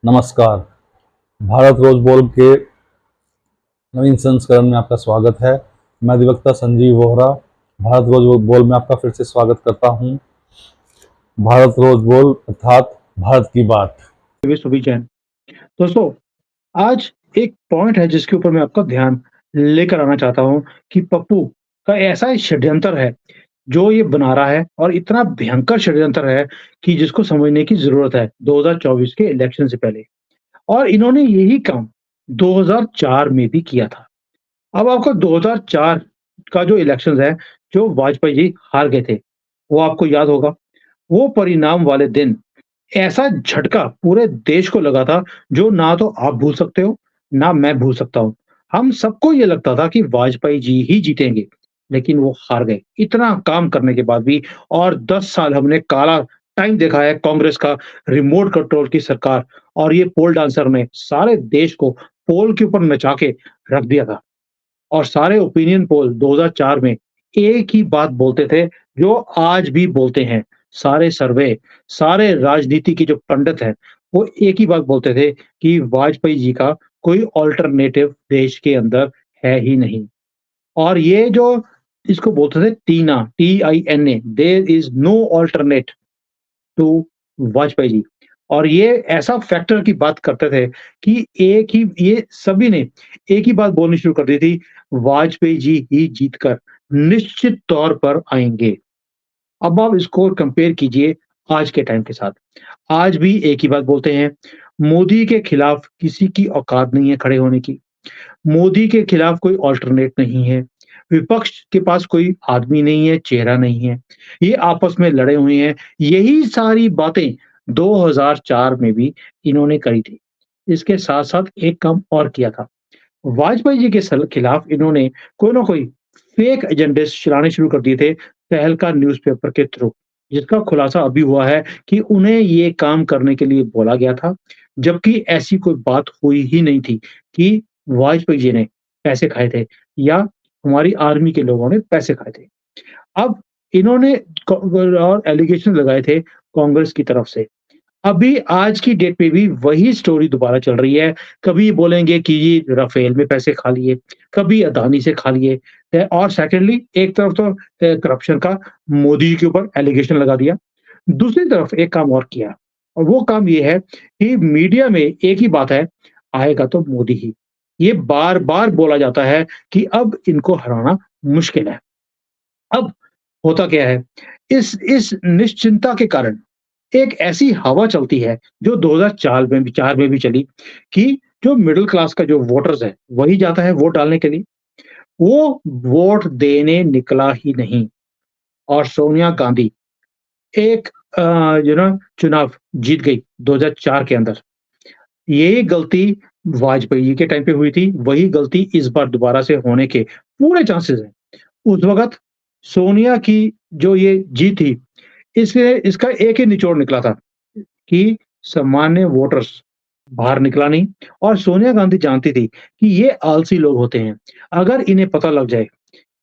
नमस्कार। भारत रोज बोल के नवीन संस्करण में आपका स्वागत है। मैं अधिवक्ता संजीव वोहरा भारत रोज बोल में आपका फिर से स्वागत करता हूं। भारत रोज बोल अर्थात भारत की बात। सुबी जैन। दोस्तों, आज एक पॉइंट है जिसके ऊपर मैं आपका ध्यान लेकर आना चाहता हूँ कि पप्पू का ऐसा एक षड्यंत्र है, जो ये बना रहा है और इतना भयंकर षड्यंत्र है कि जिसको समझने की ज़रूरत है 2024 के इलेक्शन से पहले। और इन्होंने यही काम 2004 में भी किया था। अब आपको 2004 का जो इलेक्शंस है, जो वाजपेयी जी हार गए थे, वो आपको याद होगा। वो परिणाम वाले दिन ऐसा झटका पूरे देश को लगा था, जो ना तो आप भूल सकते हो, ना मैं भूल सकता हूँ। हम सबको ये लगता था कि वाजपेयी जी ही जीतेंगे, लेकिन वो हार गए। इतना काम करने के बाद भी और 10 साल हमने काला टाइम देखा है कांग्रेस का, रिमोट कंट्रोल की सरकार, और ये पोल डांसर ने सारे देश को पोल के ऊपर नचा के रख दिया था। और सारे ओपिनियन पोल 2004 में एक ही बात बोलते थे, जो आज भी बोलते हैं। सारे सर्वे, सारे राजनीति के जो पंडित हैं, वो एक ही बात बोलते थे कि वाजपेयी जी का कोई अल्टरनेटिव देश के अंदर है ही नहीं। और ये जो इसको बोलते थे TINA, TINA, there is no alternate to Vajpayee ji. और ये ऐसा फैक्टर की बात करते थे कि एक ही ये सभी ने एक ही बात बोलनी शुरू कर दी थी, वाजपेयी जी ही जीतकर निश्चित तौर पर आएँगे। अब आप इसको कंपेयर कीजिए आज के टाइम के साथ। आज भी एक ही बात बोलते हैं, मोदी के खिलाफ किसी की औकात नहीं है खड़े होने की। मोदी के खिलाफ कोई अल्टरनेट नहीं है। विपक्ष के पास कोई आदमी नहीं है, चेहरा नहीं है। ये आपस में लड़े हुए हैं। यही सारी बातें 2004 में भी इन्होंने करी थी। इसके साथ-साथ एक काम और किया था। वाजपेयी जी के खिलाफ इन्होंने कोई ना कोई फेक एजेंडे चलाने शुरू कर दिए थे, तहलका न्यूज़पेपर के थ्रू, जिसका खुलासा अभी हुआ है कि उन्हें ये काम करने के लिए बोला गया था, जबकि ऐसी कोई बात हुई ही नहीं थी कि वाजपेयी जी ने पैसे खाए थे या हमारी आर्मी के लोगों ने पैसे खाए थे। अब इन्होंने और एलिगेशन लगाए थे कांग्रेस की तरफ से। अभी आज की डेट पे भी वही स्टोरी दोबारा चल रही है। कभी बोलेंगे कि ये राफेल में पैसे खा लिए, कभी अदानी से खा लिए। और सेकंडली एक तरफ तो करप्शन का मोदी जी के ऊपर एलिगेशन लगा दिया। दूसरी तरफ एक काम और किया, और वो काम ये है कि मीडिया में एक ही बात है, आएगा तो मोदी ही। ये बार-बार बोला जाता है कि अब इनको हराना मुश्किल है। अब होता क्या है, इस निश्चिंता के कारण एक ऐसी हवा चलती है, जो 2004 में भी 4 में भी चली, कि जो मिडल क्लास का जो वोटर्स है, वही जाता है वोट डालने के लिए। वो वोट देने निकला ही नहीं। और सोनिया गांधी एक चुनाव जीत गई 2004 के अंदर। यही गलती वाजपेयी जी के टाइम पे हुई थी, वही गलती इस बार दोबारा से होने के पूरे चांसेस हैं। उस वक़्त सोनिया की जो ये जीत थी, इससे इसका एक ही निचोड़ निकला था कि सामान्य वोटर्स बाहर निकला नहीं। और सोनिया गांधी जानती थी कि ये आलसी लोग होते हैं। अगर इन्हें पता लग जाए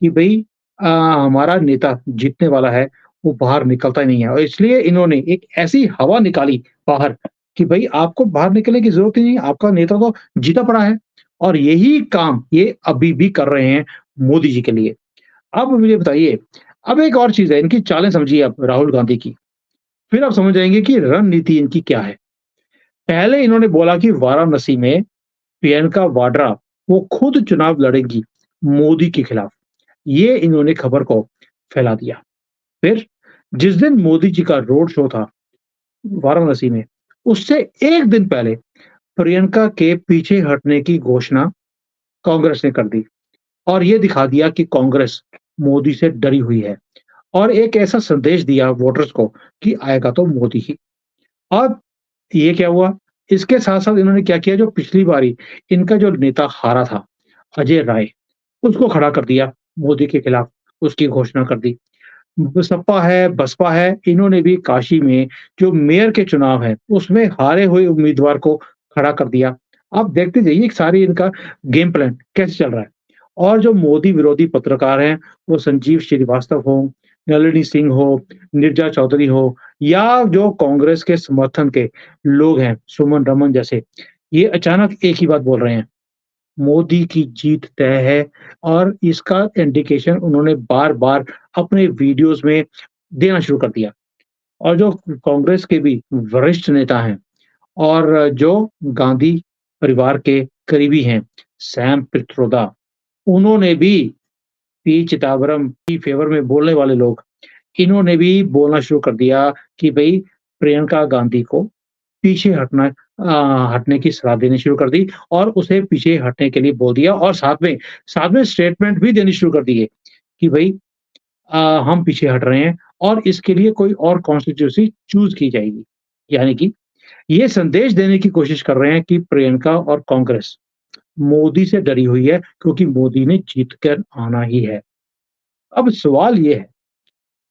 कि भई हमारा नेता जीतने वाला है, वो बाहर निकलता ही नहीं है, और इसलिए इन्होंने एक ऐसी हवा निकाली बाहर कि भई आपको बाहर निकलने की ज़रूरत ही नहीं है, आपका नेता तो जीता पड़ा है। और यही काम ये अभी भी कर रहे हैं मोदी जी के लिए। अब मुझे बताइए, अब एक और चीज़ है, इनकी चालें समझिए आप राहुल गांधी की, फिर आप समझ जाएँगे कि रणनीति इनकी क्या है। पहले इन्होंने बोला कि वाराणसी में प्रियंका वाड्रा वो खुद चुनाव लड़ेंगी मोदी के खिलाफ। ये इन्होंने खबर को फैला दिया। फिर जिस दिन मोदी जी का रोड शो था वाराणसी में, उससे 1 दिन पहले प्रियंका के पीछे हटने की घोषणा कांग्रेस ने कर दी, और ये दिखा दिया कि कांग्रेस मोदी से डरी हुई है, और एक ऐसा संदेश दिया वोटर्स को कि आएगा तो मोदी ही। अब ये क्या हुआ? इसके साथ-साथ इन्होंने क्या किया, जो पिछली बारी इनका जो नेता हारा था, अजय राय, उसको खड़ा कर दिया मोदी के खिलाफ, उसकी घोषणा कर दी। सपा है, बसपा है, इन्होंने भी काशी में जो मेयर के चुनाव हैं, उसमें हारे हुए उम्मीदवार को खड़ा कर दिया। आप देखते जाइए सारी इनका गेम प्लान कैसे चल रहा है। और जो मोदी विरोधी पत्रकार हैं, वो संजीव श्रीवास्तव हो, नलिनी सिंह हो, नीरजा चौधरी हो, या जो कांग्रेस के समर्थन के लोग हैं, सुमन रमन जैसे, ये अचानक एक ही बात बोल रहे हैं, मोदी की जीत तय है और इसका इंडिकेशन उन्होंने बार-बार अपने वीडियोज़ में देना शुरू कर दिया। और जो कांग्रेस के भी वरिष्ठ नेता हैं और जो गांधी परिवार के करीबी हैं, सैम पित्रोदा, उन्होंने भी पी चिदम्बरम की फ़ेवर में बोलने वाले लोग, इन्होंने भी बोलना शुरू कर दिया कि भई प्रियंका गांधी को पीछे हटने की सलाह देनी शुरू कर दी और उसे पीछे हटने के लिए बोल दिया और साथ में स्टेटमेंट भी देनी शुरू कर दिए कि भई हम पीछे हट रहे हैं और इसके लिए कोई और कॉन्स्टिट्यूएंसी चूज़ की जाएगी। यानी कि ये संदेश देने की कोशिश कर रहे हैं कि प्रियंका और कांग्रेस मोदी से डरी हुई है क्योंकि मोदी ने जीत कर आना ही है। अब सवाल ये है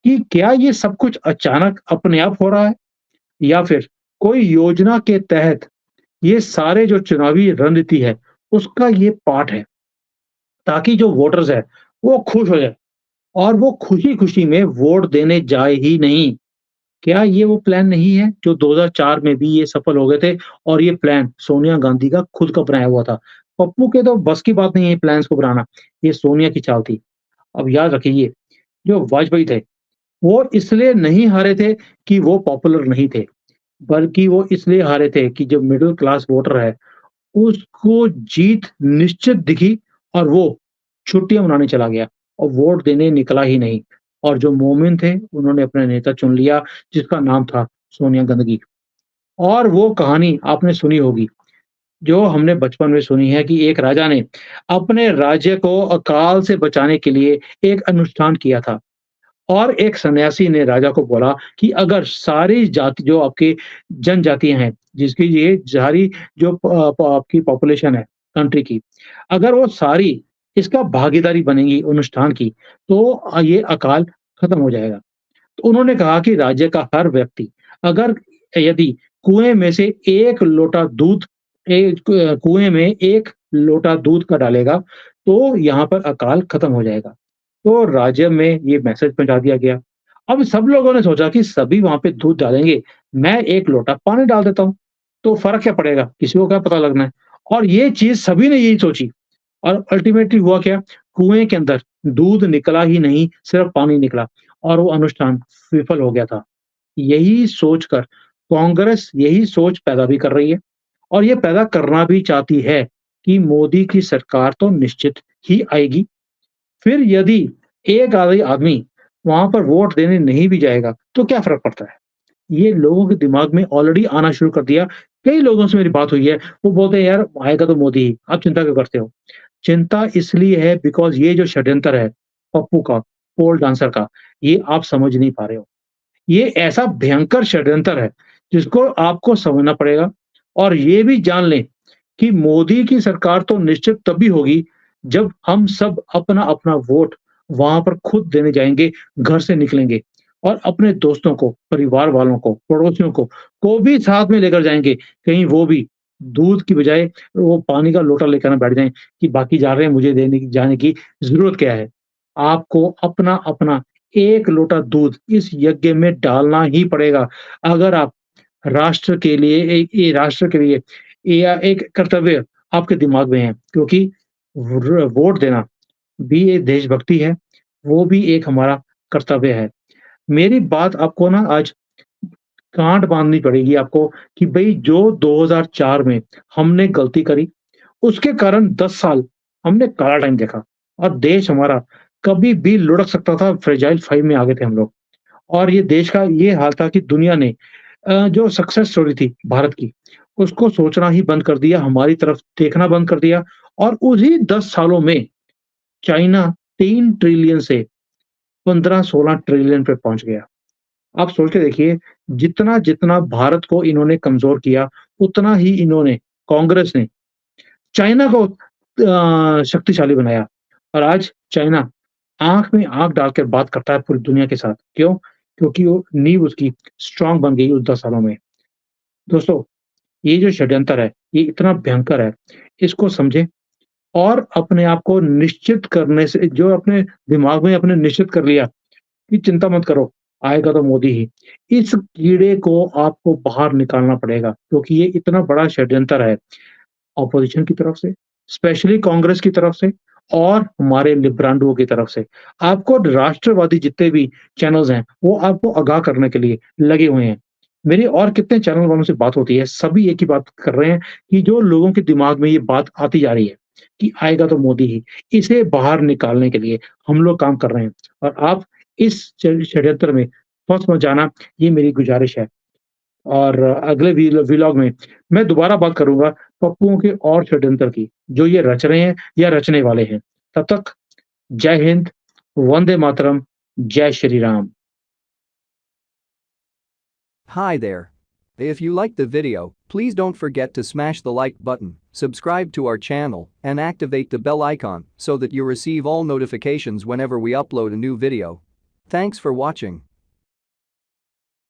कि क्या ये सब कुछ अचानक अपने आप हो रहा है या फिर कोई योजना के तहत ये सारे जो चुनावी रणनीति है, उसका ये पार्ट है, ताकि जो वोटर्स हैं, वो खुश हो जाएँ और वो खुशी-खुशी में वोट देने जाए ही नहीं। क्या ये वो प्लान नहीं है जो 2004 में भी ये सफल हो गए थे और ये प्लान सोनिया गांधी का खुद का बनाया हुआ था। पप्पू के तो बस की बात नहीं है प्लान्स को बनाना, ये सोनिया की चाल थी। अब याद रखिए ये, जो वाजपेयी थे, वो इसलिए नहीं हारे थे कि वो पॉपुलर नहीं थे, बल्कि वो इसलिए हारे थे कि जो मिडल क्लास वोटर है, उसको जीत निश्चित दिखी और वो छुट्टियाँ मनाने चला गया और वोट देने निकला ही नहीं। और जो मोमिन थे, उन्होंने अपना नेता चुन लिया जिसका नाम था सोनिया गांधी। और वो कहानी आपने सुनी होगी, जो हमने बचपन में सुनी है कि एक राजा ने अपने राज्य को अकाल से बचाने के लिए एक अनुष्ठान किया था। और एक सन्यासी ने राजा को बोला कि अगर सारी जाति जो आपकी जनजातियाँ हैं, जिसकी ये सारी जो आपकी पॉपुलेशन है कंट्री की, अगर वो सारी इसका भागीदारी बनेंगी अनुष्ठान की, तो ये अकाल खत्म हो जाएगा। तो उन्होंने कहा कि राज्य का हर व्यक्ति अगर यदि कुएँ में से 1 लोटा दूध कुएँ में 1 लोटा दूध का डालेगा, तो यहाँ पर अकाल खत्म हो जाएगा। तो राज्य में ये मैसेज पहुँचा दिया गया। अब सब लोगों ने सोचा कि सभी वहाँ पे दूध डालेंगे, मैं 1 लोटा पानी डाल देता हूँ, तो फ़र्क क्या पड़ेगा? किसी को क्या पता लगना है? और ये चीज़ सभी ने यही सोची और अल्टीमेटली हुआ क्या? कुएँ के अंदर दूध निकला ही नहीं, सिर्फ़ पानी निकला और वो अनुष्ठान विफल हो गया था। यही सोचकर कांग्रेस यही सोच पैदा भी कर रही है और ये पैदा करना भी चाहती है कि मोदी की सरकार तो निश्चित ही आएगी। फिर यदि एक आधे आदमी वहाँ पर वोट देने नहीं भी जाएगा, तो क्या फ़र्क पड़ता है? ये लोगों के दिमाग में ऑलरेडी आना शुरू कर दिया। कई लोगों से मेरी बात हुई है, वो बोलते हैं यार आएगा तो मोदी ही, आप चिंता क्यों करते हो? चिंता इसलिए है बिकॉज़ ये जो षड्यंत्र है, पप्पू का, पोल डांसर का, ये आप समझ नहीं पा रहे हो। ये ऐसा भयंकर षड्यंत्र है, जिसको आपको समझना पड़ेगा और ये भी जान लें कि मोदी की सरकार तो निश्चित तभी होगी, जब हम सब अपना-अपना वोट वहाँ पर खुद देने जाएँगे, घर से निकलेंगे और अपने दोस्तों को, परिवार वालों को, पड़ोसियों को भी साथ में लेकर जाएँगे। कहीं वो भी दूध की बजाय वो पानी का लोटा लेकर ना बैठ जाएँ कि बाकी जा रहे हैं, मुझे देने की जाने की ज़रूरत क्या है? आपको अपना-अपना 1 लोटा दूध इस यज्ञ में डालना ही पड़ेगा। अगर आप राष्ट्र के लिए ये राष्ट्र के लिए या एक कर्तव्य आपके दिमाग में है क्योंकि वोट देना भी एक देशभक्ति है, वो भी एक हमारा कर्तव्य है। मेरी बात आपको ना आज गाँठ बाँधनी पड़ेगी आपको कि भई जो 2004 में हमने गलती करी, उसके कारण 10 साल हमने काला टाइम देखा और देश हमारा कभी भी लुढ़क सकता था, फ्रेजाइल 5 में आ गए थे हम लोग। और ये देश का ये हाल था कि दुनिया ने जो सक्सेस स्टोरी थी भारत की, उसको सोचना ही बंद कर दिया, हमारी तरफ देखना बंद कर दिया और उन्हीं 10 सालों में चाइना 3 ट्रिलियन से 15-16 ट्रिलियन पे पहुँच गया। आप सोच के देखिए, जितना भारत को इन्होंने कमज़ोर किया, उतना ही इन्होंने कांग्रेस ने चाइना को शक्तिशाली बनाया और आज चाइना आँख में आँख डाल के बात करता है पूरी दुनिया के साथ। क्यों? क्योंकि वो नींव उसकी स्ट्रॉन्ग बन गई उस 10 सालों में। दोस्तों, ये जो षड्यंत्र है, ये इतना भयंकर है, इसको समझें और अपने आप को निश्चित करने से जो अपने दिमाग में आपने निश्चित कर लिया कि चिंता मत करो, आएगा तो मोदी ही। इस कीड़े को आपको बाहर निकालना पड़ेगा क्योंकि ये इतना बड़ा षड्यंतर है ऑपोज़िशन की तरफ से, स्पेशली कांग्रेस की तरफ से और हमारे लिब्रांडुओं की तरफ से। आपको राष्ट्रवादी जितने भी चैनल्स हैं, वो आपको आगाह करने के लिए लगे हुए हैं। मेरी और कितने चैनल वालों से बात होती है, सभी एक ही बात कर रहे हैं कि जो लोगों के दिमाग में ये बात आती जा रही है कि आएगा तो मोदी ही, इसे बाहर निकालने के लिए हम लोग काम कर रहे हैं और आप इस षड्यंत्र में फँस मत जाना, ये मेरी गुज़ारिश है। और अगले व्लॉग में मैं दोबारा बात करूँगा पप्पुओं के और षड्यंत्र की, जो ये रच रहे हैं या रचने वाले हैं। तब तक जय हिंद, वंदे मातरम, जय Shri Ram. Hi there. If you liked the video, please don't forget to smash the like button, subscribe to our channel, and activate the bell icon so that you receive all notifications whenever we upload a new video. Thanks for watching.